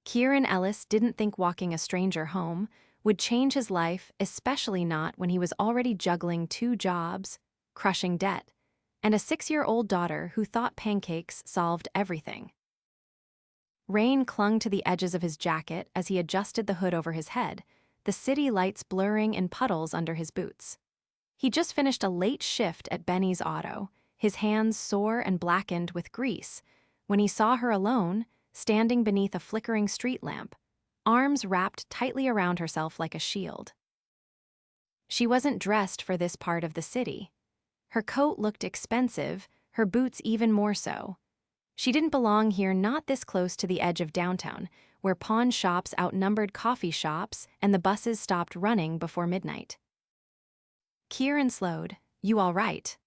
Kieran Ellis didn't think walking a stranger home would change his life, especially not when he was already juggling 2 jobs, crushing debt, and a 6-year-old daughter who thought pancakes solved everything. Rain clung to the edges of his jacket as he adjusted the hood over his head, the city lights blurring in puddles under his boots. He just finished a late shift at Benny's Auto, his hands sore and blackened with grease, when he saw her alone, standing beneath a flickering street lamp, arms wrapped tightly around herself like a shield. She wasn't dressed for this part of the city. Her coat looked expensive, her boots even more so. She didn't belong here, not this close to the edge of downtown, where pawn shops outnumbered coffee shops and the buses stopped running before midnight. Kieran slowed. "You all right?"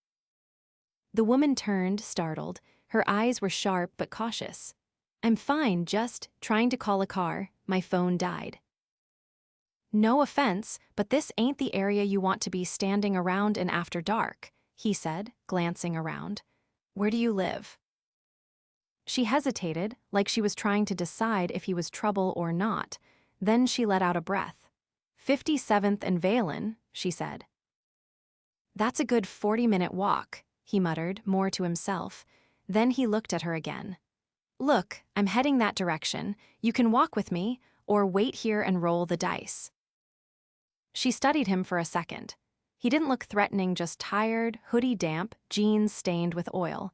The woman turned, startled. Her eyes were sharp but cautious. "I'm fine, just trying to call a car. My phone died." "No offense, but this ain't the area you want to be standing around in after dark," he said, glancing around. "Where do you live?" She hesitated, like she was trying to decide if he was trouble or not. Then she let out a breath. 57th and Valen, she said. "That's a good 40-minute walk," he muttered, more to himself. Then he looked at her again. "Look, I'm heading that direction. You can walk with me, or wait here and roll the dice." She studied him for a second. He didn't look threatening, just tired, hoodie damp, jeans stained with oil.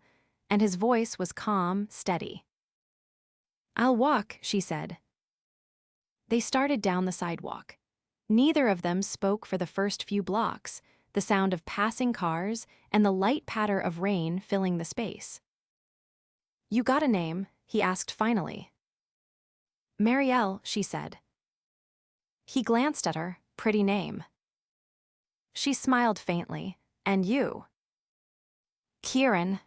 And his voice was calm, steady. "I'll walk," she said. They started down the sidewalk. Neither of them spoke for the first few blocks, the sound of passing cars and the light patter of rain filling the space. "You got a name?" he asked finally. "Marielle," she said. He glanced at her. "Pretty name." She smiled faintly. "And you?" "Kieran."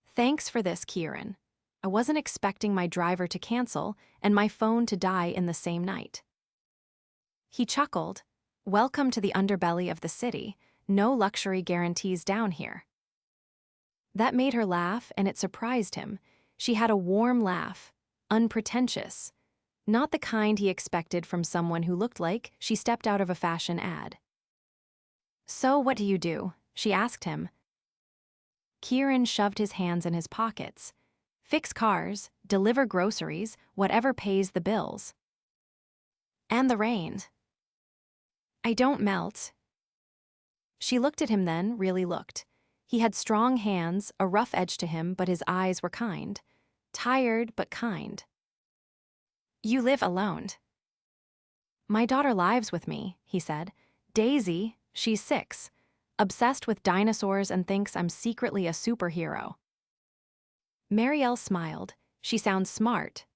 "Thanks for this, Kieran. I wasn't expecting my driver to cancel and my phone to die in the same night." He chuckled. "Welcome to the underbelly of the city. No luxury guarantees down here." That made her laugh, and it surprised him. She had a warm laugh, unpretentious, not the kind he expected from someone who looked like she stepped out of a fashion ad. "So what do you do?" she asked him. Kieran shoved his hands in his pockets. "Fix cars, deliver groceries, whatever pays the bills." "And the rain." "I don't melt." She looked at him then, really looked. He had strong hands, a rough edge to him, but his eyes were kind. Tired, but kind. "You live alone." "My daughter lives with me," he said. "Daisy, she's 6. Obsessed with dinosaurs and thinks I'm secretly a superhero." Marielle smiled. "She sounds smart."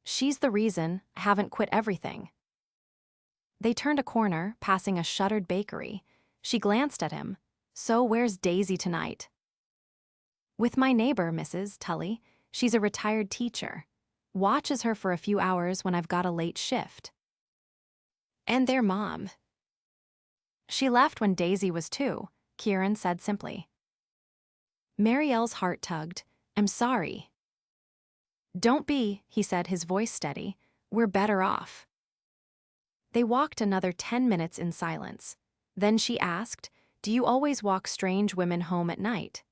"She's the reason I haven't quit everything." They turned a corner, passing a shuttered bakery. She glanced at him. "So where's Daisy tonight?" "With my neighbor, Mrs. Tully. She's a retired teacher. Watches her for a few hours when I've got a late shift." "And their mom." "She left when Daisy was 2, Kieran said simply. Marielle's heart tugged. "I'm sorry." "Don't be," he said, his voice steady. "We're better off." They walked another 10 minutes in silence. Then she asked, "Do you always walk strange women home at night?"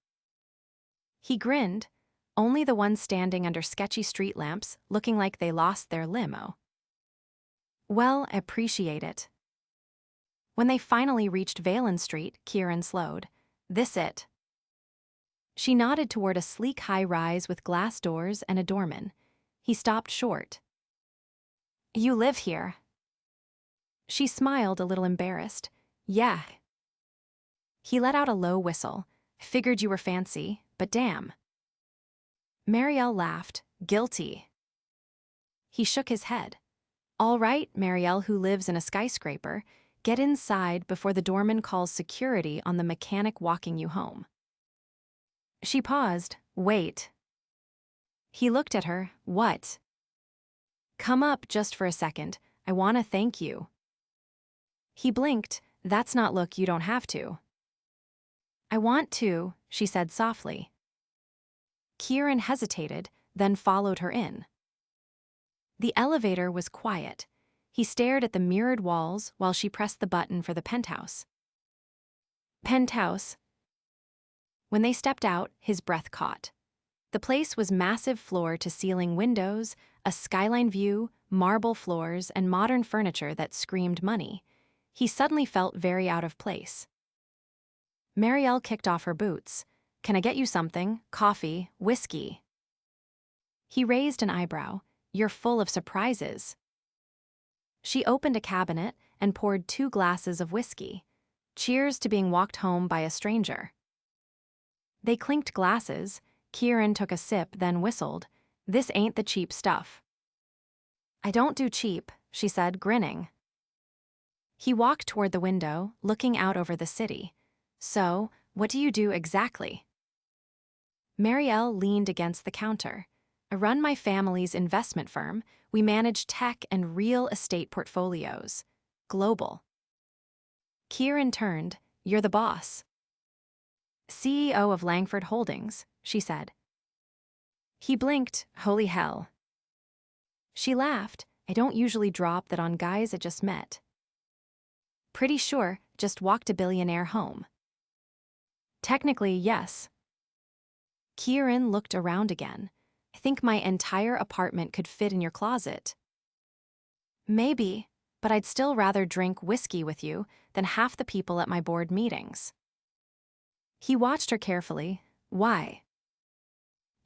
He grinned. "Only the ones standing under sketchy street lamps, looking like they lost their limo." "Well, I appreciate it." When they finally reached Valen Street, Kieran slowed. "This it?" She nodded toward a sleek high-rise with glass doors and a doorman. He stopped short. "You live here?" She smiled, a little embarrassed. "Yeah." He let out a low whistle. "Figured you were fancy, but damn." Marielle laughed. "Guilty." He shook his head. "All right, Marielle, who lives in a skyscraper. Get inside before the doorman calls security on the mechanic walking you home." She paused. "Wait." He looked at her. "What?" "Come up just for a second. I want to thank you." He blinked. "That's not look, you don't have to." "I want to," she said softly. Kieran hesitated, then followed her in. The elevator was quiet. He stared at the mirrored walls while she pressed the button for the penthouse. Penthouse. When they stepped out, his breath caught. The place was massive floor-to-ceiling windows, a skyline view, marble floors, and modern furniture that screamed money. He suddenly felt very out of place. Marielle kicked off her boots. "Can I get you something? Coffee, whiskey?" He raised an eyebrow. "You're full of surprises." She opened a cabinet and poured 2 glasses of whiskey. Cheers to being walked home by a stranger. They clinked glasses. Kieran took a sip, then whistled. "This ain't the cheap stuff." "I don't do cheap," she said, grinning. He walked toward the window, looking out over the city. "So, what do you do exactly?" Marielle leaned against the counter. "I run my family's investment firm. We manage tech and real estate portfolios. Global." Kieran turned. "You're the boss." "CEO of Langford Holdings," she said. He blinked. "Holy hell." She laughed. "I don't usually drop that on guys I just met." "Pretty sure, just walked a billionaire home." "Technically, yes." Kieran looked around again. "I think my entire apartment could fit in your closet." "Maybe, but I'd still rather drink whiskey with you than half the people at my board meetings." He watched her carefully. "Why?"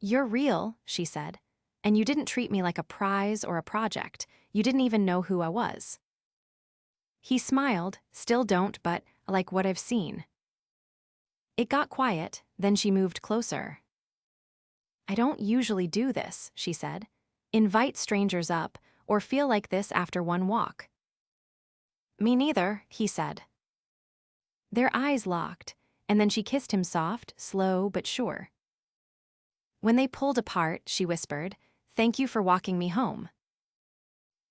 "You're real," she said, "and you didn't treat me like a prize or a project. You didn't even know who I was." He smiled. "Still don't, but I like what I've seen." It got quiet, then she moved closer. "I don't usually do this," she said. "Invite strangers up, or feel like this after one walk." "Me neither," he said. Their eyes locked, and then she kissed him soft, slow but sure. When they pulled apart, she whispered, "Thank you for walking me home."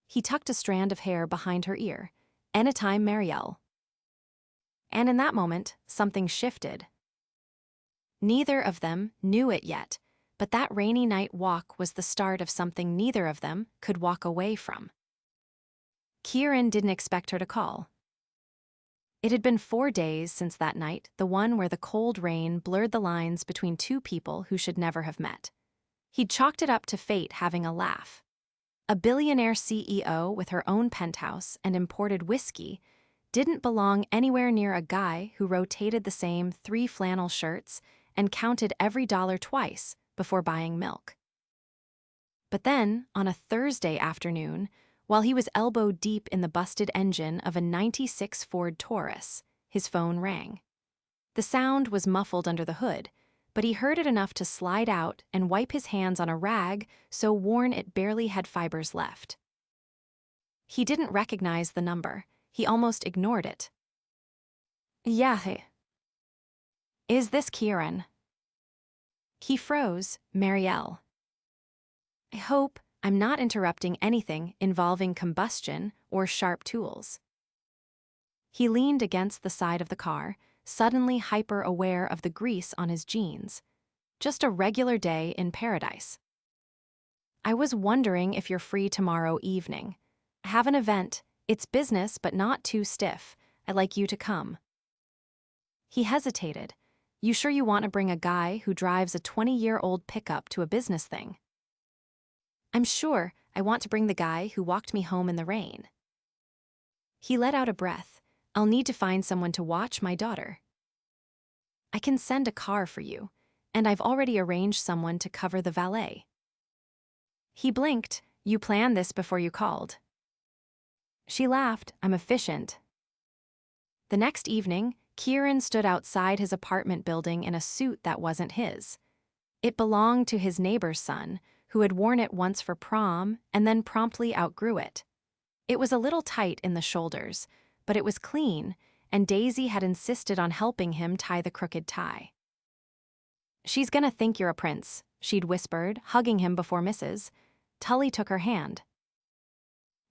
He tucked a strand of hair behind her ear. "Anytime, Marielle." And in that moment, something shifted. Neither of them knew it yet, but that rainy night walk was the start of something neither of them could walk away from. Kieran didn't expect her to call. It had been 4 days since that night, the one where the cold rain blurred the lines between 2 people who should never have met. He'd chalked it up to fate having a laugh. A billionaire CEO with her own penthouse and imported whiskey didn't belong anywhere near a guy who rotated the same 3 flannel shirts and counted every dollar twice before buying milk. But then, on a Thursday afternoon, while he was elbow-deep in the busted engine of a '96 Ford Taurus, his phone rang. The sound was muffled under the hood, but he heard it enough to slide out and wipe his hands on a rag so worn it barely had fibers left. He didn't recognize the number. He almost ignored it. "Yeah. Is this Kieran?" He froze. "Marielle." "I hope I'm not interrupting anything involving combustion or sharp tools." He leaned against the side of the car, suddenly hyper-aware of the grease on his jeans. "Just a regular day in paradise." "I was wondering if you're free tomorrow evening. I have an event. It's business, but not too stiff. I'd like you to come." He hesitated. "You sure you want to bring a guy who drives a 20-year-old pickup to a business thing?" "I'm sure I want to bring the guy who walked me home in the rain." He let out a breath. "I'll need to find someone to watch my daughter." "I can send a car for you, and I've already arranged someone to cover the valet." He blinked. "You planned this before you called." She laughed. "I'm efficient." The next evening, Kieran stood outside his apartment building in a suit that wasn't his. It belonged to his neighbor's son, who had worn it once for prom and then promptly outgrew it. It was a little tight in the shoulders, but it was clean, and Daisy had insisted on helping him tie the crooked tie. "She's gonna think you're a prince," she'd whispered, hugging him before Mrs. Tully took her hand.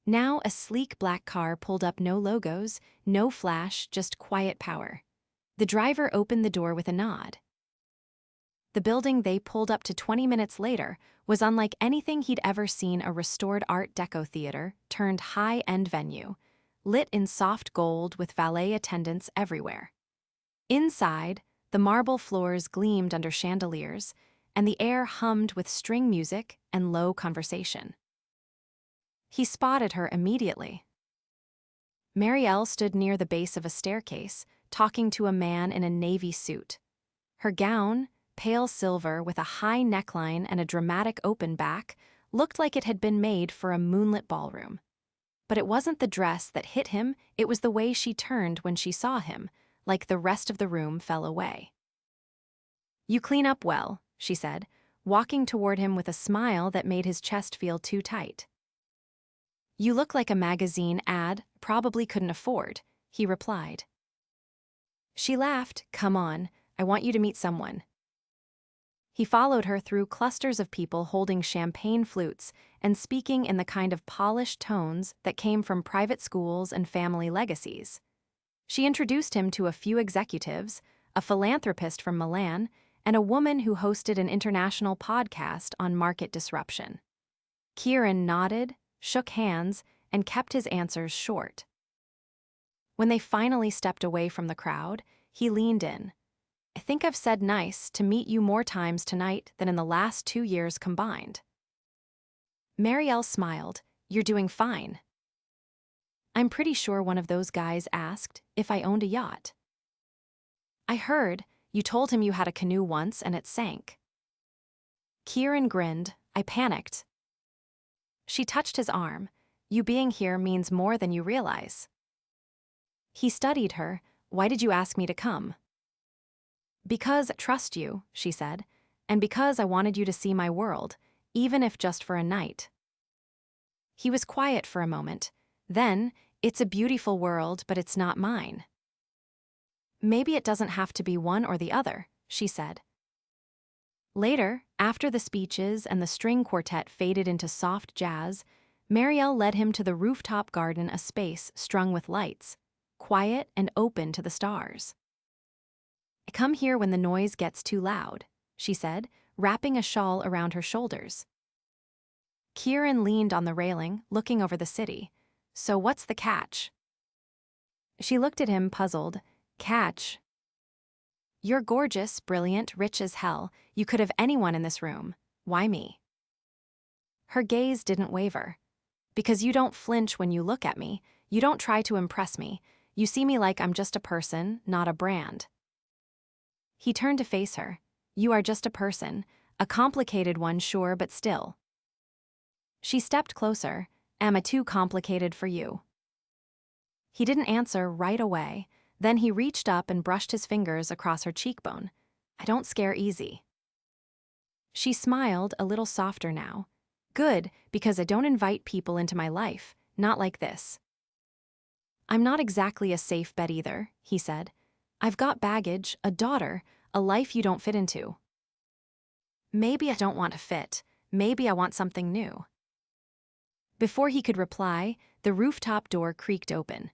Now a sleek black car pulled up, no logos, no flash, just quiet power. The driver opened the door with a nod. The building they pulled up to 20 minutes later was unlike anything he'd ever seen, a restored Art Deco theater turned high-end venue, lit in soft gold with valet attendants everywhere. Inside, the marble floors gleamed under chandeliers, and the air hummed with string music and low conversation. He spotted her immediately. Marielle stood near the base of a staircase, talking to a man in a navy suit. Her gown, pale silver with a high neckline and a dramatic open back, looked like it had been made for a moonlit ballroom. But it wasn't the dress that hit him, it was the way she turned when she saw him, like the rest of the room fell away. "You clean up well," she said, walking toward him with a smile that made his chest feel too tight. "You look like a magazine ad probably couldn't afford," he replied. She laughed. "Come on, I want you to meet someone." He followed her through clusters of people holding champagne flutes and speaking in the kind of polished tones that came from private schools and family legacies. She introduced him to a few executives, a philanthropist from Milan, and a woman who hosted an international podcast on market disruption. Kieran nodded, shook hands, and kept his answers short. When they finally stepped away from the crowd, he leaned in. "I think I've said nice to meet you more times tonight than in the last 2 years combined." Marielle smiled. "You're doing fine." "I'm pretty sure one of those guys asked if I owned a yacht." "I heard you told him you had a canoe once and it sank." Kieran grinned. "I panicked." She touched his arm. "You being here means more than you realize." He studied her. "Why did you ask me to come?" "Because I trust you," she said, "and because I wanted you to see my world, even if just for a night." He was quiet for a moment. Then, "It's a beautiful world, but it's not mine." "Maybe it doesn't have to be one or the other," she said. Later, after the speeches and the string quartet faded into soft jazz, Marielle led him to the rooftop garden, a space strung with lights, quiet and open to the stars. "I come here when the noise gets too loud," she said, wrapping a shawl around her shoulders. Kieran leaned on the railing, looking over the city. "So what's the catch?" She looked at him, puzzled. "Catch? You're gorgeous, brilliant, rich as hell. You could have anyone in this room. Why me?" Her gaze didn't waver. "Because you don't flinch when you look at me. You don't try to impress me. You see me like I'm just a person, not a brand." He turned to face her. "You are just a person. A complicated one, sure, but still." She stepped closer. "Am I too complicated for you?" He didn't answer right away. Then he reached up and brushed his fingers across her cheekbone. "I don't scare easy." She smiled, a little softer now. "Good, because I don't invite people into my life, not like this." "I'm not exactly a safe bet either," he said. "I've got baggage, a daughter, a life you don't fit into." "Maybe I don't want to fit. Maybe I want something new." Before he could reply, the rooftop door creaked open.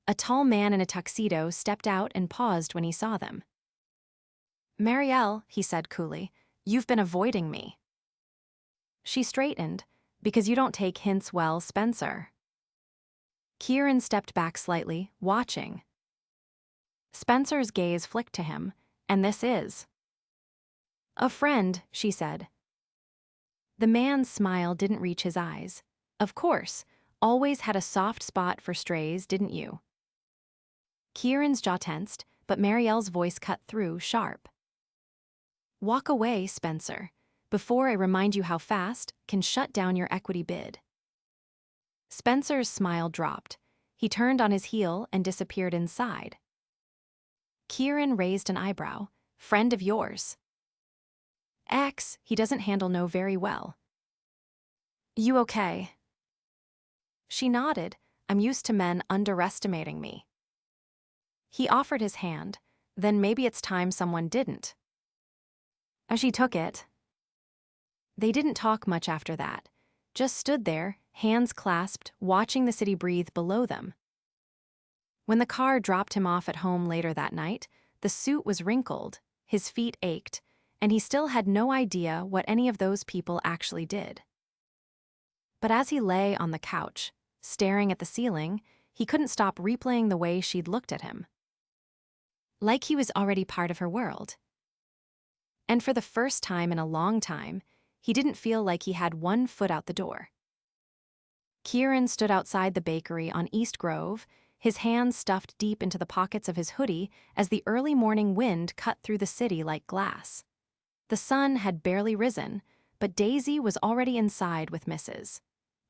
A tall man in a tuxedo stepped out and paused when he saw them. "Marielle," he said coolly, "you've been avoiding me." She straightened. "Because you don't take hints well, Spencer." Kieran stepped back slightly, watching. Spencer's gaze flicked to him. "And this is?" "A friend," she said. The man's smile didn't reach his eyes. "Of course, always had a soft spot for strays, didn't you?" Kieran's jaw tensed, but Marielle's voice cut through, sharp. "Walk away, Spencer, before I remind you how fast can shut down your equity bid." Spencer's smile dropped. He turned on his heel and disappeared inside. Kieran raised an eyebrow. "Friend of yours?" "Ex, he doesn't handle no very well." "You okay?" She nodded. "I'm used to men underestimating me." He offered his hand. "Then maybe it's time someone didn't." As she took it. They didn't talk much after that, just stood there, hands clasped, watching the city breathe below them. When the car dropped him off at home later that night, the suit was wrinkled, his feet ached, and he still had no idea what any of those people actually did. But as he lay on the couch, staring at the ceiling, he couldn't stop replaying the way she'd looked at him. Like he was already part of her world. And for the first time in a long time, he didn't feel like he had one foot out the door. Kieran stood outside the bakery on East Grove, his hands stuffed deep into the pockets of his hoodie as the early morning wind cut through the city like glass. The sun had barely risen, but Daisy was already inside with Mrs.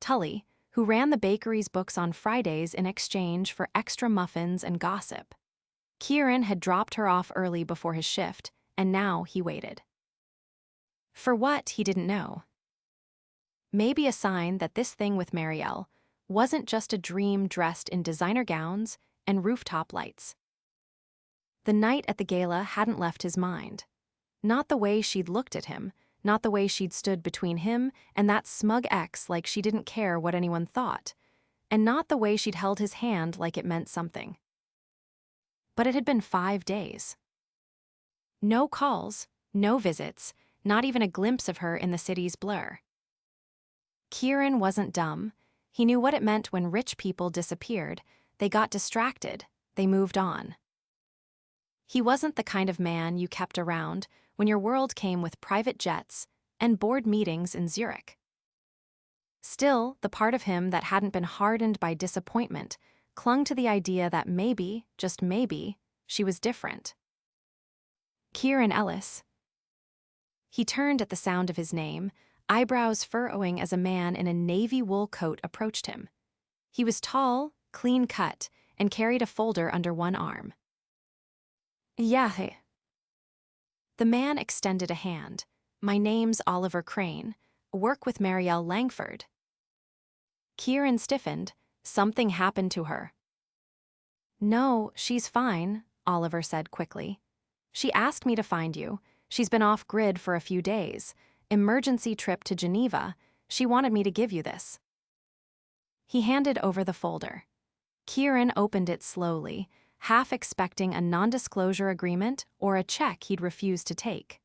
Tully, who ran the bakery's books on Fridays in exchange for extra muffins and gossip. Kieran had dropped her off early before his shift, and now he waited. For what, he didn't know. Maybe a sign that this thing with Marielle wasn't just a dream dressed in designer gowns and rooftop lights. The night at the gala hadn't left his mind. Not the way she'd looked at him, not the way she'd stood between him and that smug ex like she didn't care what anyone thought, and not the way she'd held his hand like it meant something. But it had been 5 days. No calls, no visits, not even a glimpse of her in the city's blur. Kieran wasn't dumb. He knew what it meant when rich people disappeared. They got distracted. They moved on. He wasn't the kind of man you kept around when your world came with private jets and board meetings in Zurich. Still, the part of him that hadn't been hardened by disappointment clung to the idea that maybe, just maybe, she was different. Kieran Ellis. He turned at the sound of his name, eyebrows furrowing as a man in a navy wool coat approached him. He was tall, clean-cut, and carried a folder under one arm. Yeah. The man extended a hand. My name's Oliver Crane. Work with Marielle Langford. Kieran stiffened. Something happened to her. No, she's fine, Oliver said quickly. She asked me to find you. She's been off-grid for a few days. Emergency trip to Geneva. She wanted me to give you this. He handed over the folder. Kieran opened it slowly, half expecting a non-disclosure agreement or a check he'd refused to take.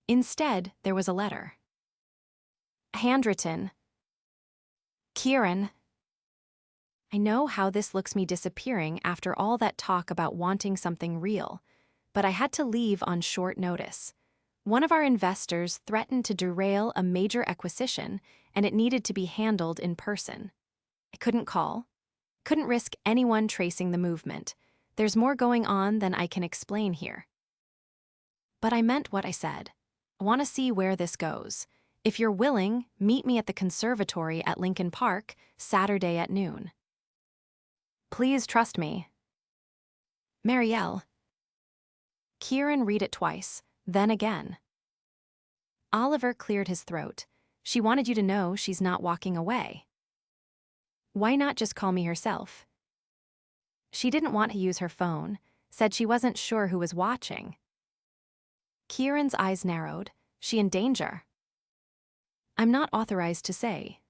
Instead, there was a letter. Handwritten. Kieran. I know how this looks me disappearing after all that talk about wanting something real, but I had to leave on short notice. One of our investors threatened to derail a major acquisition, and it needed to be handled in person. I couldn't call. Couldn't risk anyone tracing the movement. There's more going on than I can explain here. But I meant what I said. I want to see where this goes. If you're willing, meet me at the conservatory at Lincoln Park, Saturday at noon. Please trust me. Marielle. Kieran read it twice, then again. Oliver cleared his throat. She wanted you to know she's not walking away. Why not just call me herself? She didn't want to use her phone, said she wasn't sure who was watching. Kieran's eyes narrowed. She in danger? I'm not authorized to say.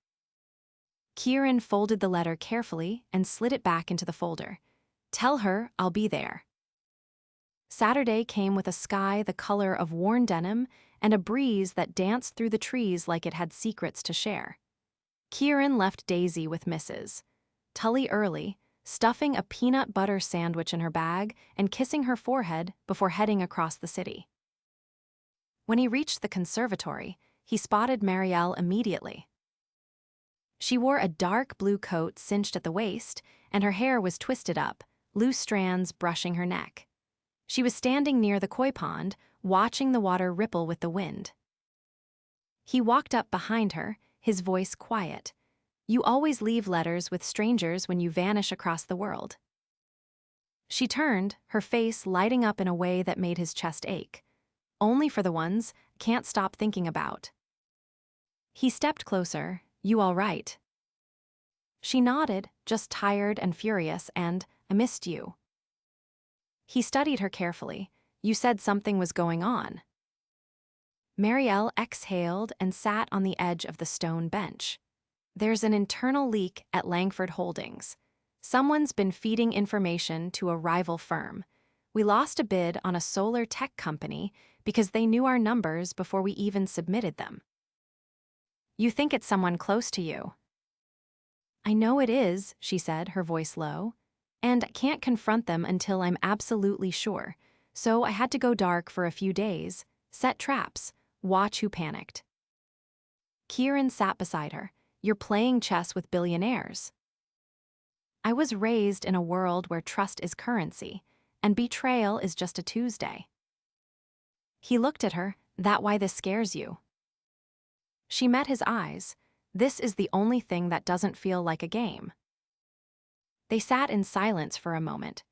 Kieran folded the letter carefully and slid it back into the folder. Tell her I'll be there. Saturday came with a sky the color of worn denim and a breeze that danced through the trees like it had secrets to share. Kieran left Daisy with Mrs. Tully early, stuffing a peanut butter sandwich in her bag and kissing her forehead before heading across the city. When he reached the conservatory, he spotted Marielle immediately. She wore a dark blue coat cinched at the waist, and her hair was twisted up, loose strands brushing her neck. She was standing near the koi pond, watching the water ripple with the wind. He walked up behind her, his voice quiet. You always leave letters with strangers when you vanish across the world. She turned, her face lighting up in a way that made his chest ache. Only for the ones I can't stop thinking about. He stepped closer. You all right? She nodded, just tired and furious, and I missed you. He studied her carefully. You said something was going on. Marielle exhaled and sat on the edge of the stone bench. There's an internal leak at Langford Holdings. Someone's been feeding information to a rival firm. We lost a bid on a solar tech company because they knew our numbers before we even submitted them. You think it's someone close to you. I know it is, she said, her voice low, and I can't confront them until I'm absolutely sure, so I had to go dark for a few days, set traps, watch who panicked. Kieran sat beside her. You're playing chess with billionaires. I was raised in a world where trust is currency, and betrayal is just a Tuesday. He looked at her. That why this scares you? She met his eyes. This is the only thing that doesn't feel like a game. They sat in silence for a moment,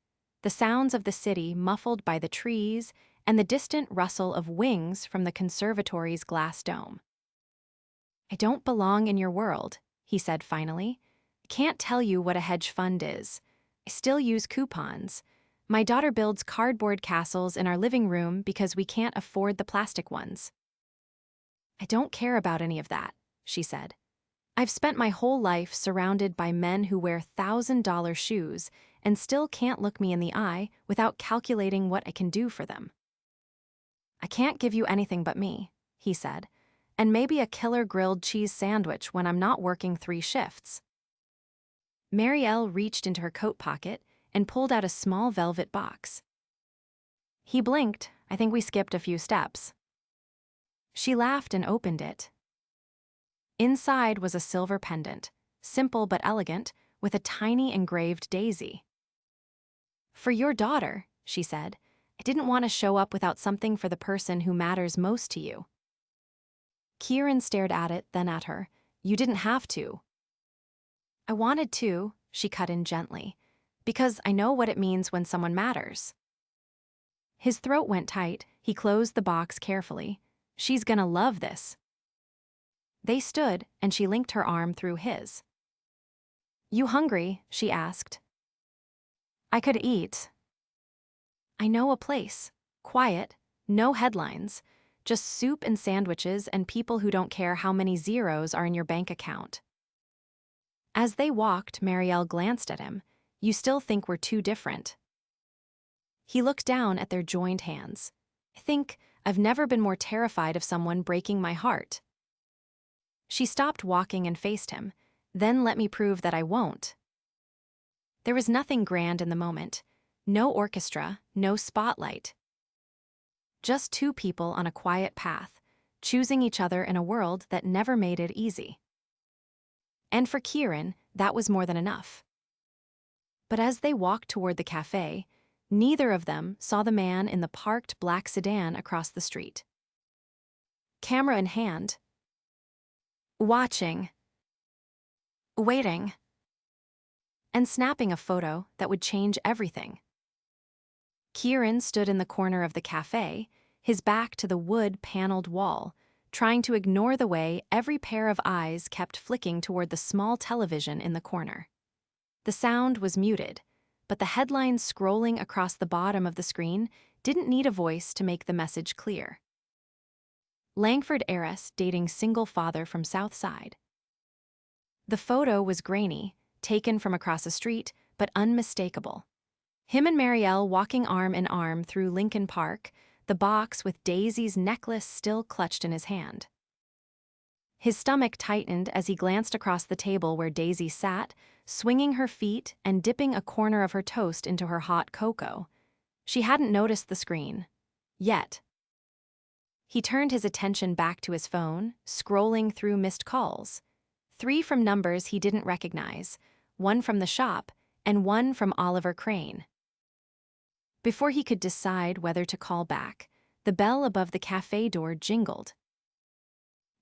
the sounds of the city muffled by the trees and the distant rustle of wings from the conservatory's glass dome. I don't belong in your world, he said finally. I can't tell you what a hedge fund is. I still use coupons. My daughter builds cardboard castles in our living room because we can't afford the plastic ones. I don't care about any of that, she said. I've spent my whole life surrounded by men who wear $1,000 shoes and still can't look me in the eye without calculating what I can do for them. I can't give you anything but me, he said, and maybe a killer grilled cheese sandwich when I'm not working 3 shifts. Marielle reached into her coat pocket and pulled out a small velvet box. He blinked. I think we skipped a few steps. She laughed and opened it. Inside was a silver pendant, simple but elegant, with a tiny engraved daisy. For your daughter, she said. I didn't want to show up without something for the person who matters most to you. Kieran stared at it, then at her. You didn't have to. I wanted to, she cut in gently, because I know what it means when someone matters. His throat went tight. He closed the box carefully. She's gonna love this. They stood, and she linked her arm through his. You hungry? She asked. I could eat. I know a place. Quiet, no headlines, just soup and sandwiches and people who don't care how many zeros are in your bank account. As they walked, Marielle glanced at him. You still think we're too different. He looked down at their joined hands. I think I've never been more terrified of someone breaking my heart. She stopped walking and faced him. Then let me prove that I won't. There was nothing grand in the moment. No orchestra, no spotlight. Just 2 people on a quiet path, choosing each other in a world that never made it easy. And for Kieran, that was more than enough. But as they walked toward the cafe, neither of them saw the man in the parked black sedan across the street. Camera in hand. Watching. Waiting. And snapping a photo that would change everything. Kieran stood in the corner of the cafe, his back to the wood-paneled wall, trying to ignore the way every pair of eyes kept flicking toward the small television in the corner. The sound was muted, but the headlines scrolling across the bottom of the screen didn't need a voice to make the message clear. Langford heiress dating single father from South Side. The photo was grainy, taken from across the street, but unmistakable. Him and Marielle walking arm in arm through Lincoln Park, the box with Daisy's necklace still clutched in his hand. His stomach tightened as he glanced across the table where Daisy sat, swinging her feet and dipping a corner of her toast into her hot cocoa. She hadn't noticed the screen. Yet. He turned his attention back to his phone, scrolling through missed calls. 3 from numbers he didn't recognize, 1 from the shop, and 1 from Oliver Crane. Before he could decide whether to call back, the bell above the cafe door jingled.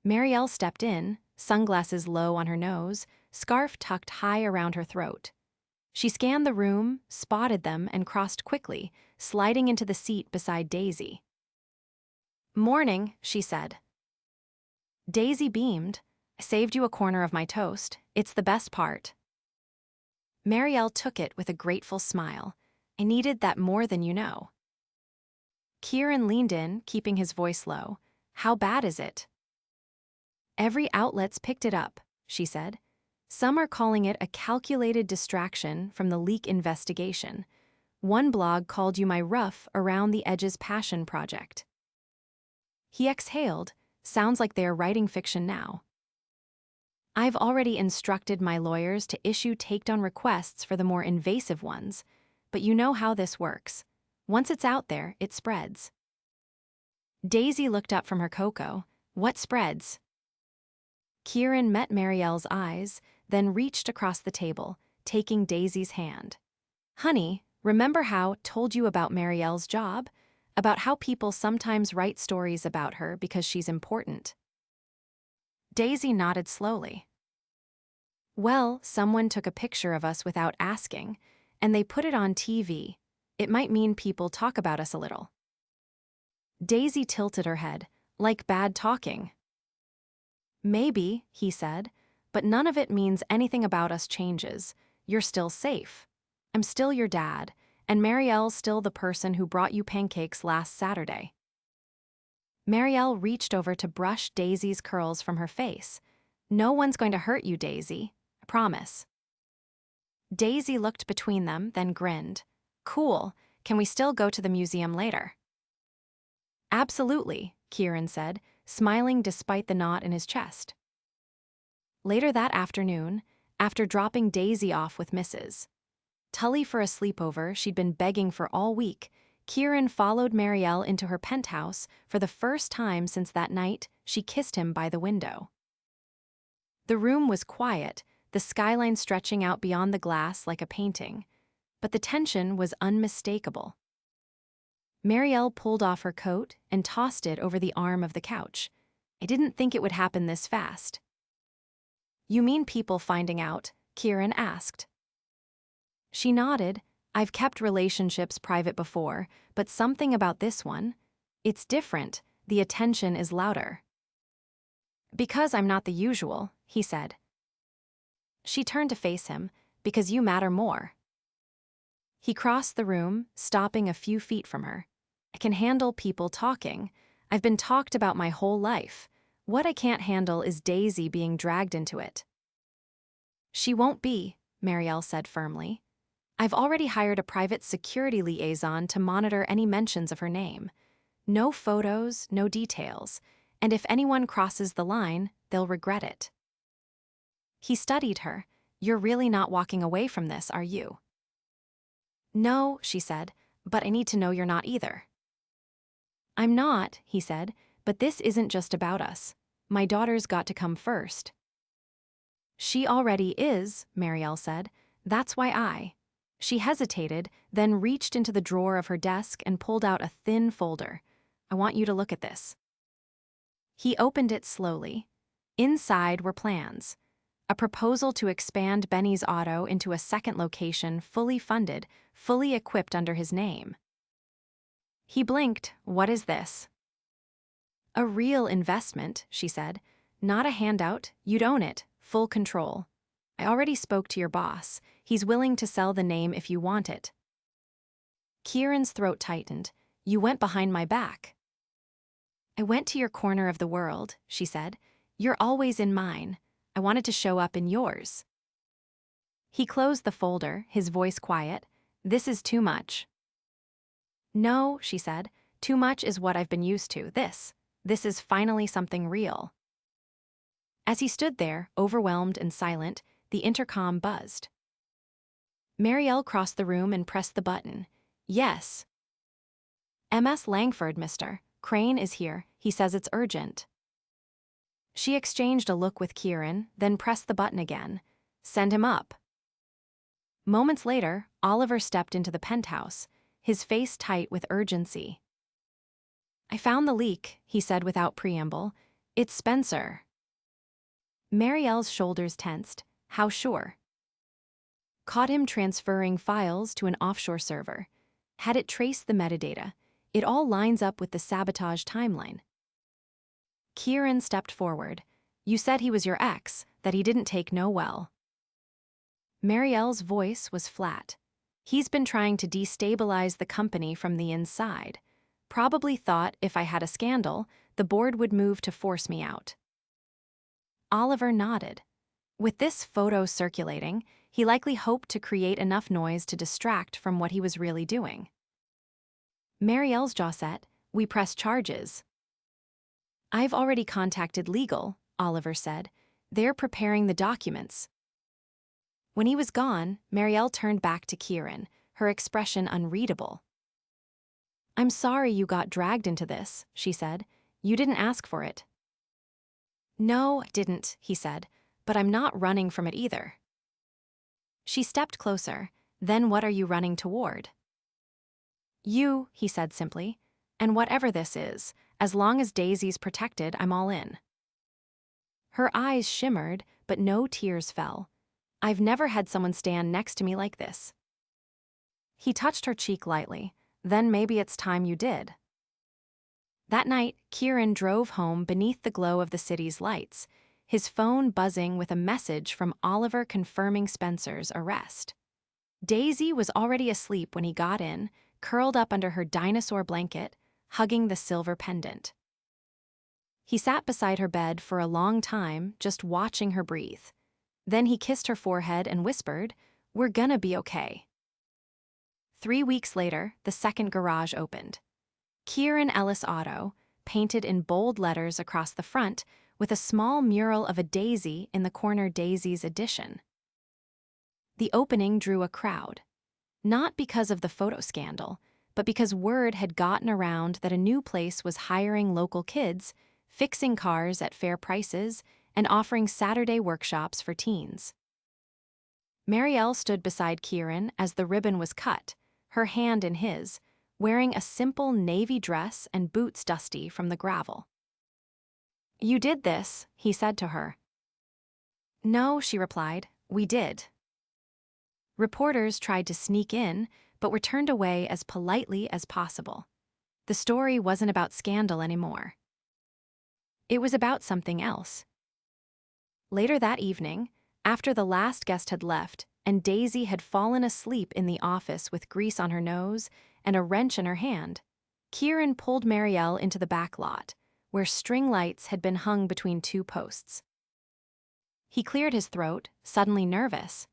Marielle stepped in, sunglasses low on her nose, scarf tucked high around her throat. She scanned the room, spotted them, and crossed quickly, sliding into the seat beside Daisy. Morning, she said. Daisy beamed. I saved you a corner of my toast. It's the best part. Marielle took it with a grateful smile. I needed that more than you know. Kieran leaned in, keeping his voice low. How bad is it? Every outlet's picked it up, she said. Some are calling it a calculated distraction from the leak investigation. One blog called you my rough around the edges passion project. He exhaled. Sounds like they are writing fiction now. I've already instructed my lawyers to issue takedown requests for the more invasive ones, but you know how this works. Once it's out there, it spreads. Daisy looked up from her cocoa. What spreads? Kieran met Marielle's eyes, then reached across the table, taking Daisy's hand. Honey, remember how told you about Marielle's job? About how people sometimes write stories about her because she's important. Daisy nodded slowly. Well, someone took a picture of us without asking, and they put it on TV. It might mean people talk about us a little. Daisy tilted her head, like bad talking. Maybe, he said, but none of it means anything about us changes. You're still safe. I'm still your dad, and Marielle's still the person who brought you pancakes last Saturday. Marielle reached over to brush Daisy's curls from her face. No one's going to hurt you, Daisy. I promise. Daisy looked between them, then grinned. Cool. Can we still go to the museum later? Absolutely, Kieran said, smiling despite the knot in his chest. Later that afternoon, after dropping Daisy off with Mrs. Tully for a sleepover she'd been begging for all week, Kieran followed Marielle into her penthouse for the first time since that night she kissed him by the window. The room was quiet, the skyline stretching out beyond the glass like a painting, but the tension was unmistakable. Marielle pulled off her coat and tossed it over the arm of the couch. I didn't think it would happen this fast. You mean people finding out? Kieran asked. She nodded. I've kept relationships private before, but something about this one, it's different. The attention is louder. Because I'm not the usual, he said. She turned to face him. Because you matter more. He crossed the room, stopping a few feet from her. I can handle people talking. I've been talked about my whole life. What I can't handle is Daisy being dragged into it. She won't be, Marielle said firmly. I've already hired a private security liaison to monitor any mentions of her name. No photos, no details, and if anyone crosses the line, they'll regret it. He studied her. You're really not walking away from this, are you? No, she said, but I need to know you're not either. I'm not, he said, but this isn't just about us. My daughter's got to come first. She already is, Marielle said. That's why She hesitated, then reached into the drawer of her desk and pulled out a thin folder. I want you to look at this. He opened it slowly. Inside were plans. A proposal to expand Benny's Auto into a second location, fully funded, fully equipped under his name. He blinked. What is this? A real investment, she said. Not a handout. You'd own it. Full control. I already spoke to your boss. He's willing to sell the name if you want it. Kieran's throat tightened. You went behind my back. I went to your corner of the world, she said. You're always in mine. I wanted to show up in yours. He closed the folder, his voice quiet. This is too much. No, she said. Too much is what I've been used to. This is finally something real. As he stood there, overwhelmed and silent, the intercom buzzed. Marielle crossed the room and pressed the button. Yes. MS Langford, Mr. Crane is here. He says it's urgent. She exchanged a look with Kieran, then pressed the button again. Send him up. Moments later, Oliver stepped into the penthouse, his face tight with urgency. I found the leak, he said without preamble. It's Spencer. Marielle's shoulders tensed. How sure? Caught him transferring files to an offshore server. Had it traced the metadata. It all lines up with the sabotage timeline. Kieran stepped forward. You said he was your ex, that he didn't take no well. Marielle's voice was flat. He's been trying to destabilize the company from the inside. Probably thought if I had a scandal, the board would move to force me out. Oliver nodded. With this photo circulating, He likely hoped to create enough noise to distract from what he was really doing. Marielle's jaw set. We press charges. I've already contacted legal, Oliver said. They're preparing the documents. When he was gone, Marielle turned back to Kieran, her expression unreadable. I'm sorry you got dragged into this, she said. You didn't ask for it. No, I didn't, he said, but I'm not running from it either. She stepped closer. Then what are you running toward? You, he said simply. And whatever this is, as long as Daisy's protected, I'm all in. Her eyes shimmered, but no tears fell. I've never had someone stand next to me like this. He touched her cheek lightly. Then maybe it's time you did. That night, Kieran drove home beneath the glow of the city's lights, his phone buzzing with a message from Oliver confirming Spencer's arrest. Daisy was already asleep when he got in, curled up under her dinosaur blanket, hugging the silver pendant. He sat beside her bed for a long time, just watching her breathe. Then he kissed her forehead and whispered, "We're gonna be okay." 3 weeks later, the second garage opened. Kieran Ellis Auto, painted in bold letters across the front, with a small mural of a daisy in the corner, Daisy's Edition. The opening drew a crowd. Not because of the photo scandal, but because word had gotten around that a new place was hiring local kids, fixing cars at fair prices, and offering Saturday workshops for teens. Marielle stood beside Kieran as the ribbon was cut, her hand in his, wearing a simple navy dress and boots dusty from the gravel. You did this, he said to her. No, she replied, we did. Reporters tried to sneak in, but were turned away as politely as possible. The story wasn't about scandal anymore. It was about something else. Later that evening, after the last guest had left and Daisy had fallen asleep in the office with grease on her nose and a wrench in her hand, Kieran pulled Marielle into the back lot, where string lights had been hung between 2 posts. He cleared his throat, suddenly nervous.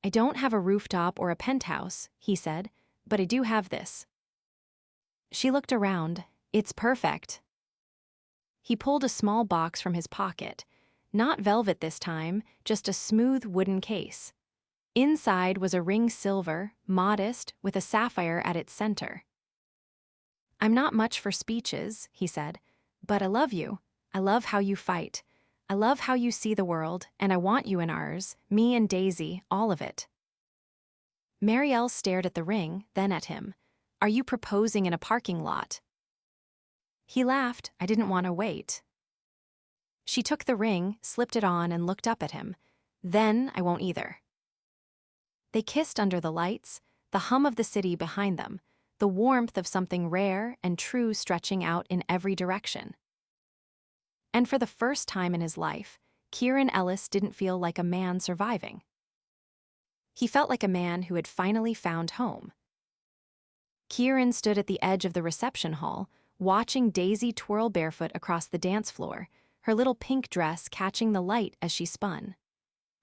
I don't have a rooftop or a penthouse, he said, but I do have this. She looked around. It's perfect. He pulled a small box from his pocket. Not velvet this time, just a smooth wooden case. Inside was a ring silver, modest, with a sapphire at its center. I'm not much for speeches, he said, but I love you. I love how you fight. I love how you see the world, and I want you in ours, me and Daisy, all of it. Marielle stared at the ring, then at him. Are you proposing in a parking lot? He laughed. I didn't want to wait. She took the ring, slipped it on, and looked up at him. Then I won't either. They kissed under the lights, the hum of the city behind them, the warmth of something rare and true stretching out in every direction. And for the first time in his life, Kieran Ellis didn't feel like a man surviving. He felt like a man who had finally found home. Kieran stood at the edge of the reception hall, watching Daisy twirl barefoot across the dance floor, her little pink dress catching the light as she spun.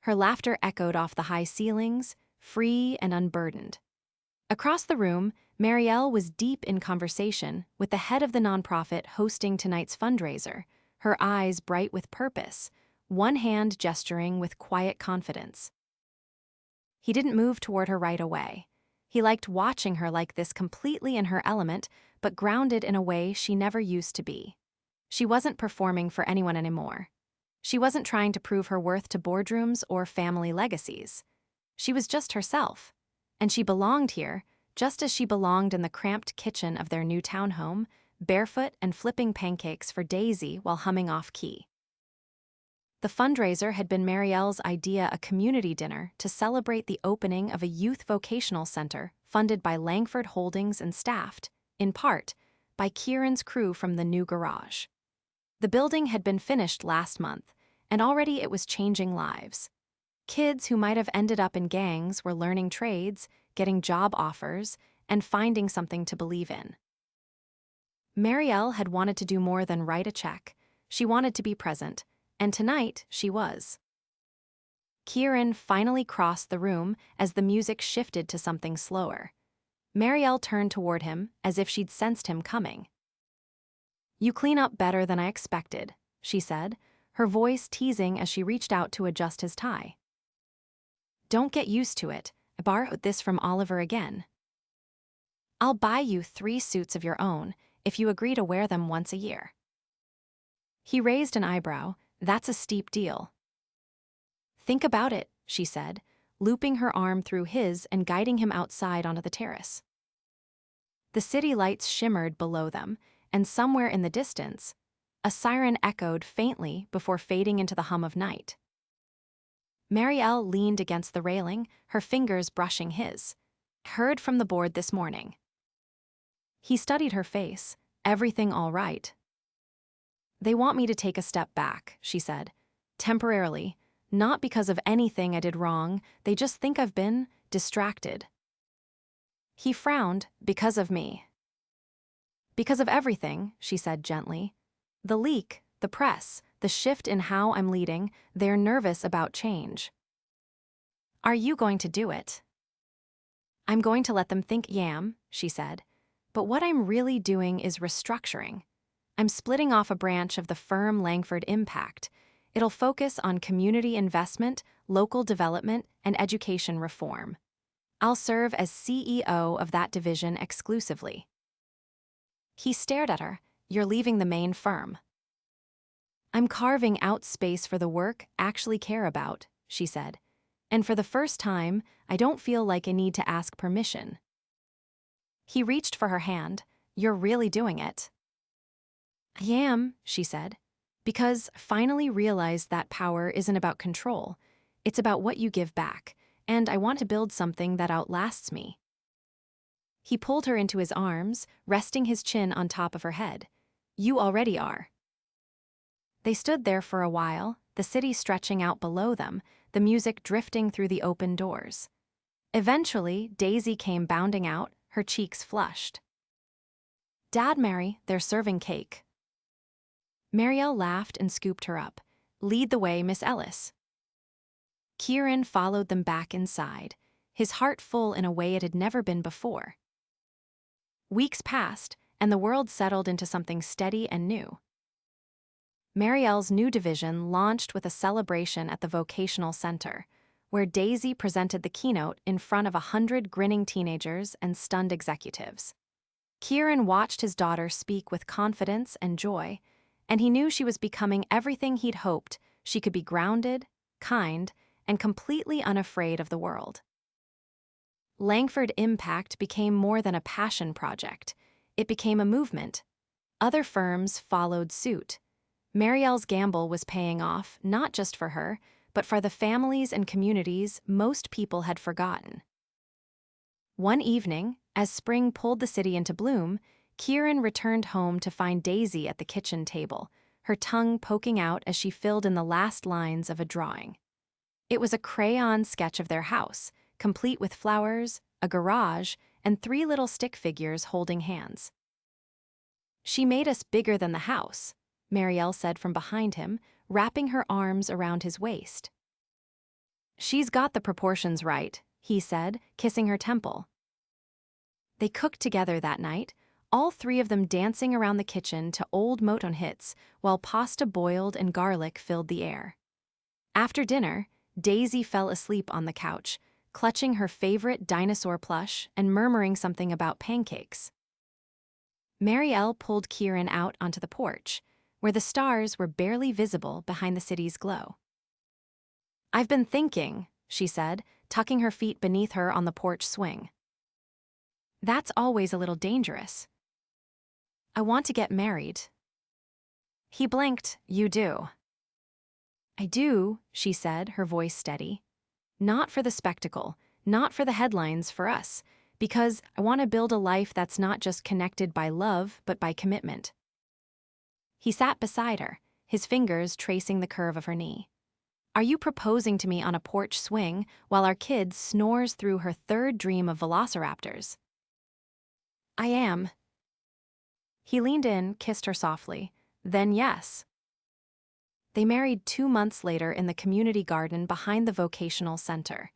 Her laughter echoed off the high ceilings, free and unburdened. Across the room, Marielle was deep in conversation with the head of the nonprofit hosting tonight's fundraiser, her eyes bright with purpose, one hand gesturing with quiet confidence. He didn't move toward her right away. He liked watching her like this, completely in her element, but grounded in a way she never used to be. She wasn't performing for anyone anymore. She wasn't trying to prove her worth to boardrooms or family legacies. She was just herself, and she belonged here, just as she belonged in the cramped kitchen of their new townhome, barefoot and flipping pancakes for Daisy while humming off-key. The fundraiser had been Marielle's idea, a community dinner to celebrate the opening of a youth vocational center funded by Langford Holdings and staffed, in part, by Kieran's crew from the new garage. The building had been finished last month, and already it was changing lives. Kids who might have ended up in gangs were learning trades, getting job offers, and finding something to believe in. Marielle had wanted to do more than write a check. She wanted to be present, and tonight she was. Kieran finally crossed the room as the music shifted to something slower. Marielle turned toward him as if she'd sensed him coming. "You clean up better than I expected," she said, her voice teasing as she reached out to adjust his tie. "Don't get used to it. I borrowed this from Oliver again. I'll buy you 3 suits of your own if you agree to wear them once a year." He raised an eyebrow. "That's a steep deal." "Think about it," she said, looping her arm through his and guiding him outside onto the terrace. The city lights shimmered below them, and somewhere in the distance, a siren echoed faintly before fading into the hum of night. Marielle leaned against the railing, her fingers brushing his. "Heard from the board this morning." He studied her face. "Everything all right?" "They want me to take a step back," she said. "Temporarily. Not because of anything I did wrong, they just think I've been distracted." He frowned. "Because of me." "Because of everything," she said gently. "The leak, the press, the shift in how I'm leading, they're nervous about change." "Are you going to do it?" "I'm going to let them think yam," she said. "But what I'm really doing is restructuring. I'm splitting off a branch of the firm Langford Impact. It'll focus on community investment, local development, and education reform. I'll serve as CEO of that division exclusively." He stared at her. "You're leaving the main firm." "I'm carving out space for the work I actually care about," she said. "And for the first time, I don't feel like I need to ask permission." He reached for her hand. "You're really doing it." "I am," she said, "because I finally realized that power isn't about control. It's about what you give back, and I want to build something that outlasts me." He pulled her into his arms, resting his chin on top of her head. "You already are." They stood there for a while, the city stretching out below them, the music drifting through the open doors. Eventually, Daisy came bounding out, her cheeks flushed. "Dad, Mary, they're serving cake." Marielle laughed and scooped her up. "Lead the way, Miss Ellis." Kieran followed them back inside, his heart full in a way it had never been before. Weeks passed, and the world settled into something steady and new. Marielle's new division launched with a celebration at the vocational center, where Daisy presented the keynote in front of 100 grinning teenagers and stunned executives. Kieran watched his daughter speak with confidence and joy, and he knew she was becoming everything he'd hoped. She could be grounded, kind, and completely unafraid of the world. Langford Impact became more than a passion project. It became a movement. Other firms followed suit. Marielle's gamble was paying off, not just for her, but for the families and communities most people had forgotten. One evening, as spring pulled the city into bloom, Kieran returned home to find Daisy at the kitchen table, her tongue poking out as she filled in the last lines of a drawing. It was a crayon sketch of their house, complete with flowers, a garage, and 3 little stick figures holding hands. "She made us bigger than the house," Marielle said from behind him, wrapping her arms around his waist. "She's got the proportions right," he said, kissing her temple. They cooked together that night, all 3 of them dancing around the kitchen to old Motown hits while pasta boiled and garlic filled the air. After dinner, Daisy fell asleep on the couch, clutching her favorite dinosaur plush and murmuring something about pancakes. Marielle pulled Kieran out onto the porch, where the stars were barely visible behind the city's glow. "I've been thinking," she said, tucking her feet beneath her on the porch swing. "That's always a little dangerous. I want to get married." He blinked. "You do." "I do," she said, her voice steady. "Not for the spectacle, not for the headlines, for us, because I want to build a life that's not just connected by love, but by commitment." He sat beside her, his fingers tracing the curve of her knee. "Are you proposing to me on a porch swing while our kid snores through her 3rd dream of velociraptors?" "I am." He leaned in, kissed her softly. "Then yes." They married 2 months later in the community garden behind the vocational center.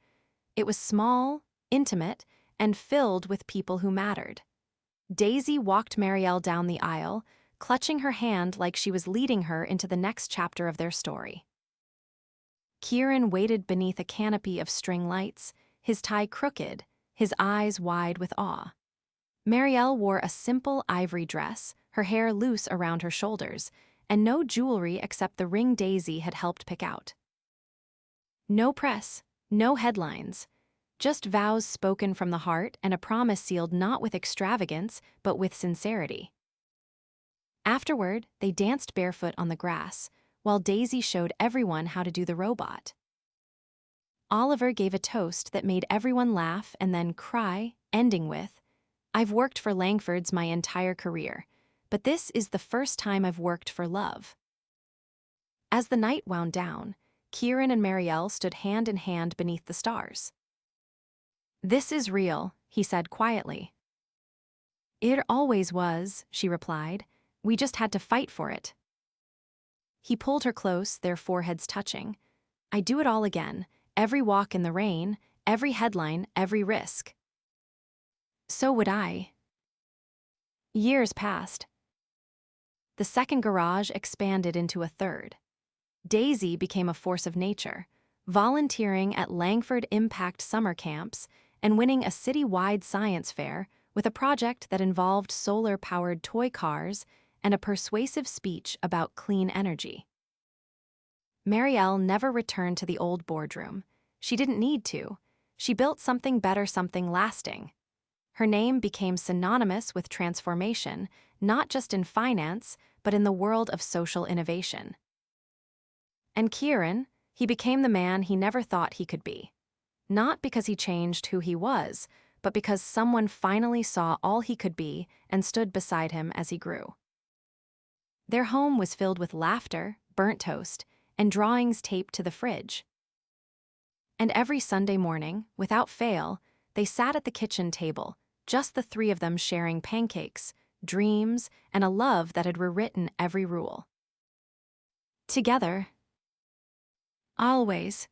It was small, intimate, and filled with people who mattered. Daisy walked Marielle down the aisle, clutching her hand like she was leading her into the next chapter of their story. Kieran waited beneath a canopy of string lights, his tie crooked, his eyes wide with awe. Marielle wore a simple ivory dress, her hair loose around her shoulders, and no jewelry except the ring Daisy had helped pick out. No press, no headlines, just vows spoken from the heart and a promise sealed not with extravagance but with sincerity. Afterward, they danced barefoot on the grass, while Daisy showed everyone how to do the robot. Oliver gave a toast that made everyone laugh and then cry, ending with, "I've worked for Langford's my entire career, but this is the first time I've worked for love." As the night wound down, Kieran and Marielle stood hand in hand beneath the stars. "This is real," he said quietly. "It always was," she replied. "We just had to fight for it." He pulled her close, their foreheads touching. "I'd do it all again, every walk in the rain, every headline, every risk." "So would I." Years passed. The second garage expanded into a third. Daisy became a force of nature, volunteering at Langford Impact summer camps and winning a city-wide science fair with a project that involved solar-powered toy cars and a persuasive speech about clean energy. Marielle never returned to the old boardroom. She didn't need to. She built something better, something lasting. Her name became synonymous with transformation, not just in finance, but in the world of social innovation. And Kieran, he became the man he never thought he could be. Not because he changed who he was, but because someone finally saw all he could be and stood beside him as he grew. Their home was filled with laughter, burnt toast, and drawings taped to the fridge. And every Sunday morning, without fail, they sat at the kitchen table, just the three of them sharing pancakes, dreams, and a love that had rewritten every rule. Together. Always.